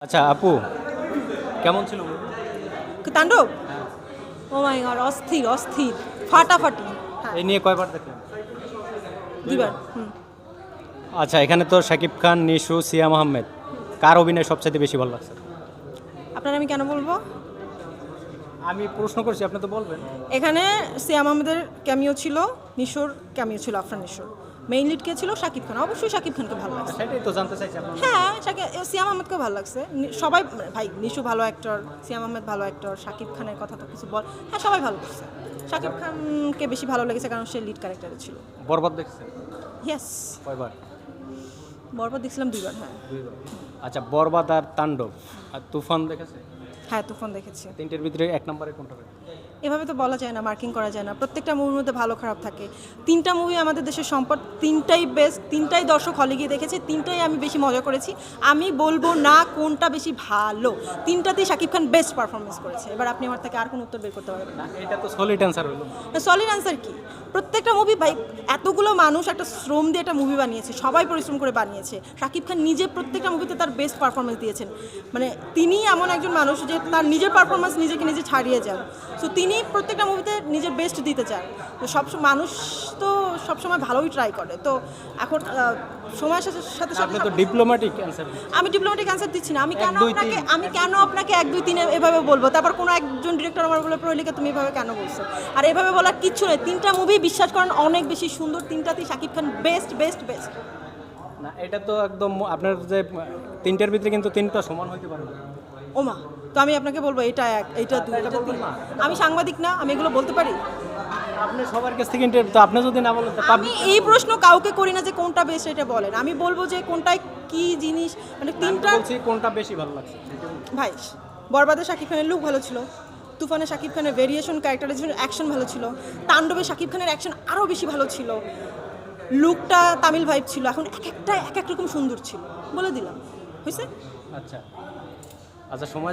আচ্ছা আপু, কেমন ছিল তাণ্ডব। ও মাই গড, অস্থির অস্থির, ফাটাফাটি। হ্যাঁ, এই নিয়ে কয়বার দেখলেন? দুইবার। আচ্ছা, এখানে তো শাকিব খান, নিশু, সিয়াম আহমেদ, কার অভিনয় সবচেয়ে বেশি ভালো লাগছে? আপনার আমি কেন বলবো? আমি প্রশ্ন করছি, আপনি তো বলবেন। এখানে সিয়াম আহমেদের ক্যামিও ছিল, নিশোর ক্যামিও ছিল, আফরান নিশোর। মেইন লিড কে ছিল? শাকিব খান। অবশ্যই শাকিব খানকে ভালো লাগছে। সেটাই তো জানতে চাইছি আপনার। হ্যাঁ, সিয়াম আহমেদকেও ভালো লাগছে। সবাই ভাই, নিশু ভালো অ্যাক্টর, সিয়াম আহমেদ ভালো অ্যাক্টর, শাকিব খানের কথা তো কিছু বল। হ্যাঁ, সবাই ভালো লাগছে। শাকিব খানকে বেশি ভালো লেগেছে কারণ সে লিড ক্যারেক্টারে ছিল। বরবাদ দেখছেন? ইয়েস, কয়বার? বরবাদ দেখছিলাম দুইবার। হ্যাঁ, দুইবার। আচ্ছা, বরবাদ আর তাণ্ডব আর তুফান দেখেছে? হ্যাঁ, তুফান দেখেছি। তিনটের ভিতরে এক নম্বরে কোনটা? এভাবে তো বলা যায় না, মার্কিং করা যায় না। প্রত্যেকটা মুভির মধ্যে ভালো খারাপ থাকে। তিনটা মুভি আমাদের দেশের সম্পদ, তিনটাই বেস্ট, তিনটাই দর্শক হলে গিয়ে দেখেছে, তিনটাই আমি বেশি মজা করেছি। আমি বলবো না কোনটা বেশি ভালো, তিনটাতেই শাকিব খান বেস্ট পারফরমেন্স করেছে। এবার আপনি আমার থেকে আর কোনো উত্তর বের করতে পারবেন না। এটা তো সলিড অ্যান্সার হলো। সলিড অ্যান্সার কি? প্রত্যেকটা মুভি ভাই, এতগুলো মানুষ একটা শ্রম দিয়ে একটা মুভি বানিয়েছে, সবাই পরিশ্রম করে বানিয়েছে। শাকিব খান নিজে প্রত্যেকটা মুভিতে তার বেস্ট পারফরমেন্স দিয়েছেন। মানে তিনি এমন একজন মানুষ যে তার নিজের পারফরমেন্স নিজেকে নিজে ছাড়িয়ে যান। সো তিনি প্রত্যেকটা মুভিতে নিজের বেস্ট দিতে চান। তো মানুষ তো সবসময় ভালোই ট্রাই করে। তো এখন সময়ের সাথে সাথে আপনি তো ডিপ্লোম্যাটিক অ্যান্সার। আমি ডিপ্লোম্যাটিক অ্যান্সার দিচ্ছি না। আমি এক, দুই, তিন। কেন আপনাকে 1 2 3 এভাবে বলবো? তারপর কোনো একজন ডিরেক্টর আমার বলে প্রলিকে তুমি এভাবে কেন বলছো? আর এভাবে বলার কিচ্ছু নেই। তিনটা মুভি বিশ্বাস করেন অনেক বেশি সুন্দর, তিনটাতেই Shakib Khan best best best. না, এটা তো একদম আপনার যে তিনটের ভিতরে কিন্তু তিনটা সমান হইতে পারে না। ওমা, তো আমি আপনাকে বলবো এটা এক, এইটা দুই, এটা তিন। আমি সাংবাদিক না, আমি এগুলো বলতে পারি? আপনি সবার কাছ থেকে ইন্টারভিউ, তো আপনি যদি না বলেন তো আমি এই প্রশ্ন কাউকে করি না যে কোনটা বেস্ট এটা বলেন। আমি বলবো যে কোনটায় কি জিনিস, মানে তিনটা। বলছি কোনটা বেশি ভালো লাগছে। ভাই, বরবাদে শাকিব খানের লুক ভালো ছিল, তুফানে শাকিব খানের ভেরিয়েশন ক্যারেক্টারাইজেশন অ্যাকশন ভালো ছিল, তাণ্ডবে শাকিব খানের অ্যাকশন আরও বেশি ভালো ছিল, লুকটা তামিল ভাইব ছিল। এখন এক একটা এক এক রকম সুন্দর ছিল, বলে দিলাম। হয়েছে? আচ্ছা আচ্ছা, সময়